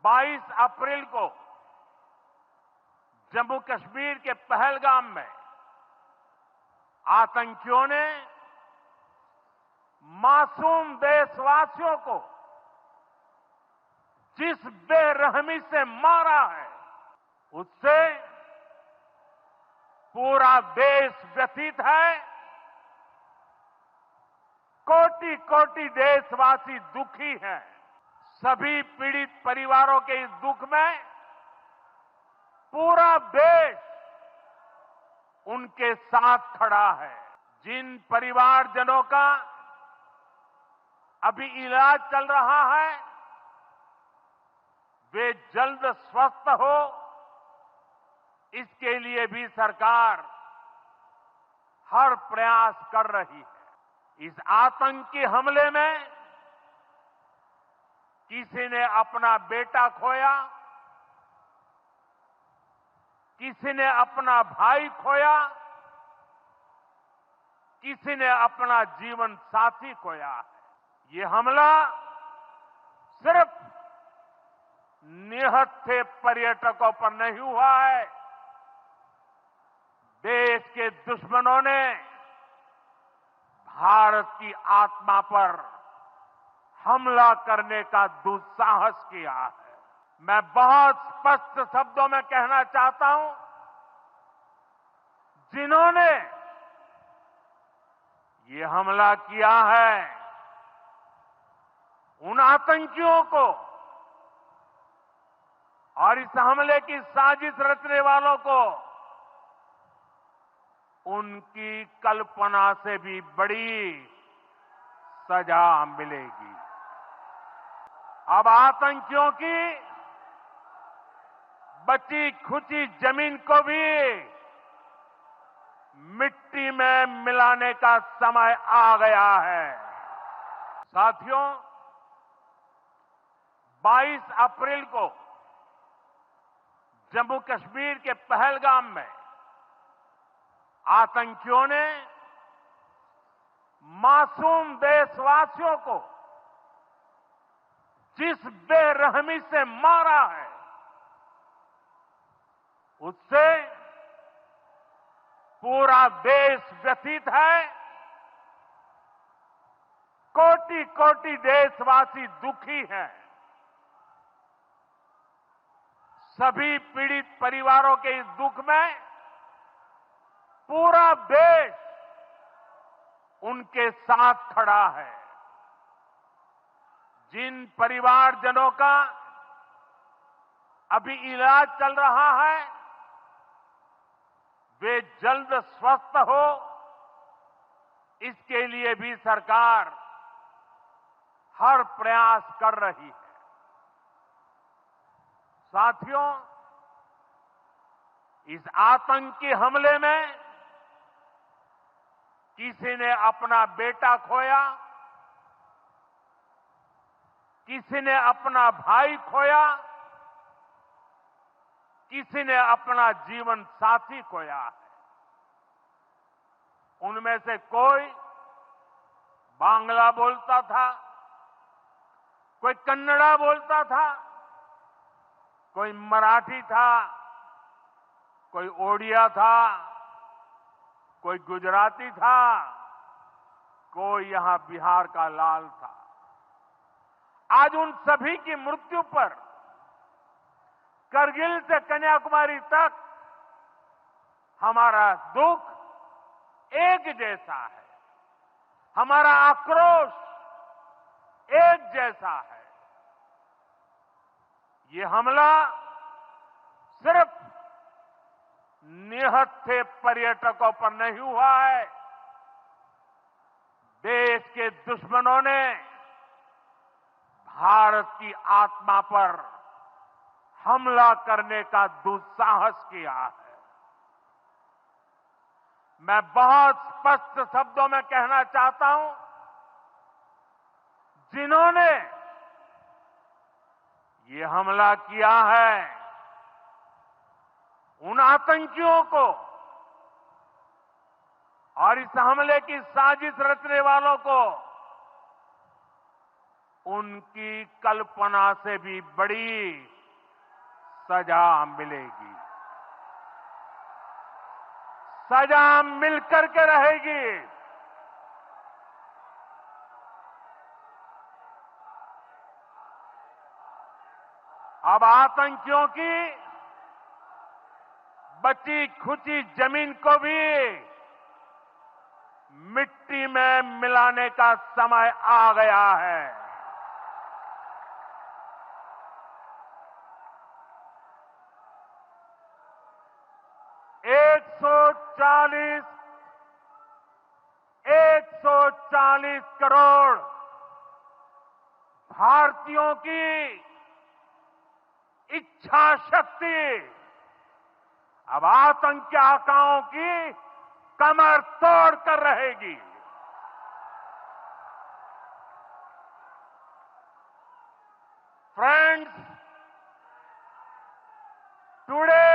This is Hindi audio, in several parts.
22 अप्रैल को जम्मू कश्मीर के पहलगाम में आतंकियों ने मासूम देशवासियों को जिस बेरहमी से मारा है, उससे पूरा देश व्यथित है। कोटि कोटि देशवासी दुखी हैं। सभी पीड़ित परिवारों के इस दुख में पूरा देश उनके साथ खड़ा है। जिन परिवारजनों का अभी इलाज चल रहा है, वे जल्द स्वस्थ हो, इसके लिए भी सरकार हर प्रयास कर रही है। इस आतंकी हमले में किसी ने अपना बेटा खोया, किसी ने अपना भाई खोया, किसी ने अपना जीवन साथी खोया है। ये हमला सिर्फ निहत्थे पर्यटकों पर नहीं हुआ है। देश के दुश्मनों ने भारत की आत्मा पर हमला करने का दुस्साहस किया है। मैं बहुत स्पष्ट शब्दों में कहना चाहता हूं, जिन्होंने ये हमला किया है, उन आतंकियों को और इस हमले की साजिश रचने वालों को उनकी कल्पना से भी बड़ी सजा मिलेगी। अब आतंकियों की बची खुची जमीन को भी मिट्टी में मिलाने का समय आ गया है। साथियों, 22 अप्रैल को जम्मू कश्मीर के पहलगाम में आतंकियों ने मासूम देशवासियों को जिस बेरहमी से मारा है, उससे पूरा देश व्यथित है। कोटि कोटि देशवासी दुखी हैं। सभी पीड़ित परिवारों के इस दुख में पूरा देश उनके साथ खड़ा है। जिन परिवारजनों का अभी इलाज चल रहा है, वे जल्द स्वस्थ हो, इसके लिए भी सरकार हर प्रयास कर रही है। साथियों, इस आतंकी हमले में किसी ने अपना बेटा खोया, किसी ने अपना भाई खोया, किसी ने अपना जीवन साथी खोया है। उनमें से कोई बांग्ला बोलता था, कोई कन्नड़ा बोलता था, कोई मराठी था, कोई ओडिया था, कोई गुजराती था, कोई यहां बिहार का लाल था। आज उन सभी की मृत्यु पर करगिल से कन्याकुमारी तक हमारा दुख एक जैसा है, हमारा आक्रोश एक जैसा है। ये हमला सिर्फ निहत्थे पर्यटकों पर नहीं हुआ है। देश के दुश्मनों ने भारत की आत्मा पर हमला करने का दुस्साहस किया है। मैं बहुत स्पष्ट शब्दों में कहना चाहता हूं, जिन्होंने ये हमला किया है, उन आतंकियों को और इस हमले की साजिश रचने वालों को उनकी कल्पना से भी बड़ी सजा मिलेगी। सजा मिलकर के रहेगी। अब आतंकियों की बची खुची जमीन को भी मिट्टी में मिलाने का समय आ गया है। एक सौ चालीस करोड़ भारतीयों की इच्छा शक्ति अब आतंकी आकाओं की कमर तोड़ कर रहेगी। Friends, today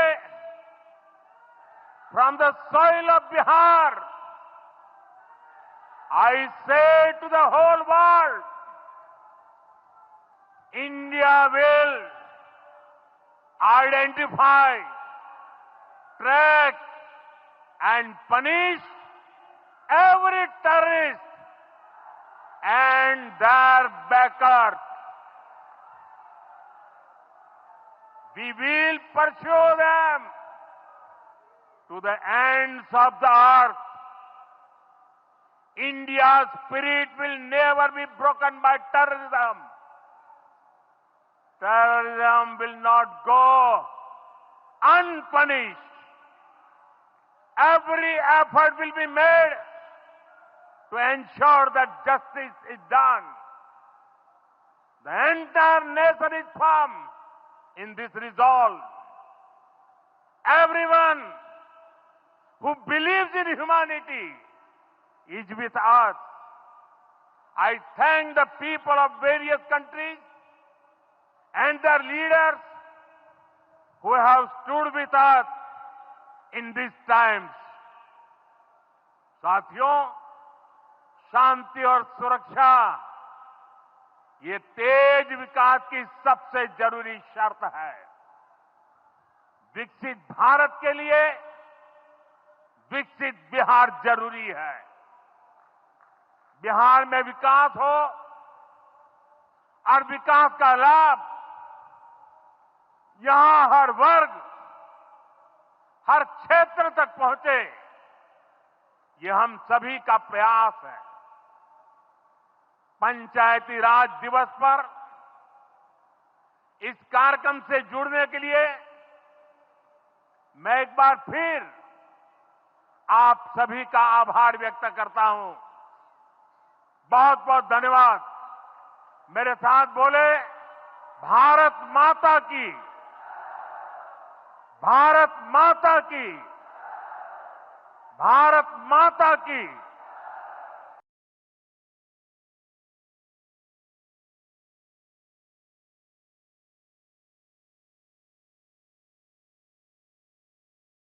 from the soil of Bihar, I say to the whole world, India will identify, track and punish every terrorist and their backers. We will pursue them to the ends of the earth. India's spirit will never be broken by terrorism. Terrorism will not go unpunished. Every effort will be made to ensure that justice is done. The entire nation is firm in this resolve. Everyone who believes in humanity is with us. I thank the people of various countries and their leaders who have stood with us in these times. साथियों, शांति और सुरक्षा ये तेज विकास की सबसे जरूरी शर्त है। विकसित भारत के लिए विकसित बिहार जरूरी है। बिहार में विकास हो और विकास का लाभ यहां हर वर्ग, हर क्षेत्र तक पहुंचे, ये हम सभी का प्रयास है। पंचायती राज दिवस पर इस कार्यक्रम से जुड़ने के लिए मैं एक बार फिर आप सभी का आभार व्यक्त करता हूं। बहुत बहुत धन्यवाद। मेरे साथ बोले, भारत माता की, भारत माता की, भारत माता की।